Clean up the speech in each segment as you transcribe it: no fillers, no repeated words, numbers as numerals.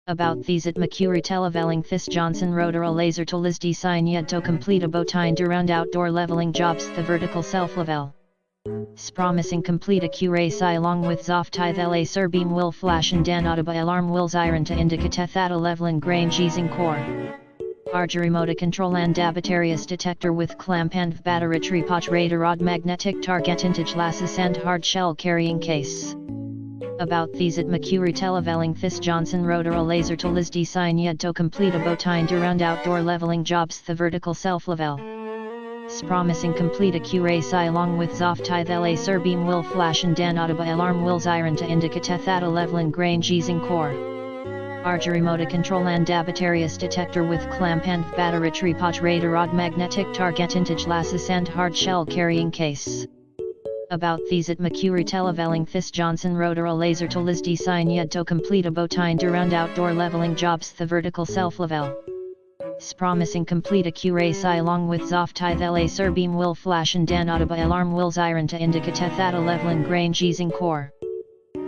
About these at Mercury televeling this Johnson Rotary Laser Tool is designed to complete a bowtie around outdoor leveling jobs the vertical self-level. Promising complete accuracy along with zoftie the laser beam will flash and dan audible alarm will siren to indicate that a leveling grain using core. Arge remote control and batterius detector with clamp and battery tripod radar odd magnetic target intage lasses and hard shell carrying case. About these at Mercury televeling this Johnson Rotary Laser Tool is designed to complete a bowtie around outdoor leveling jobs the vertical self-level. Promising complete accuracy along with zoftie the laser beam will flash and dan audible alarm will siren to indicate that a leveling grain using core. Arge remote control and batterius detector with clamp and battery tripod radar odd magnetic target intage lasses and hard shell carrying case. About these at Mercury televeling this Johnson Rotary Laser Tool is designed to complete a bowtie around outdoor leveling jobs the vertical self-level. Promising complete accuracy along with zoftie the laser beam will flash and dan audible alarm will siren to indicate that a leveling grain using core.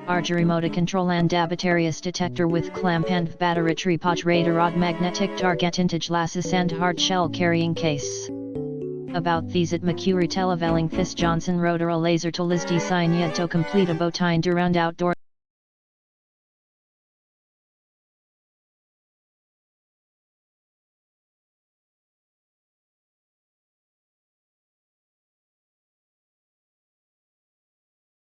Arge remote control and batterius detector with clamp and battery tripod radar odd magnetic target intage lasses and hard shell carrying case. About these at Mercury televeling this Johnson Rotary Laser Tool is designed to complete a bowtie around outdoor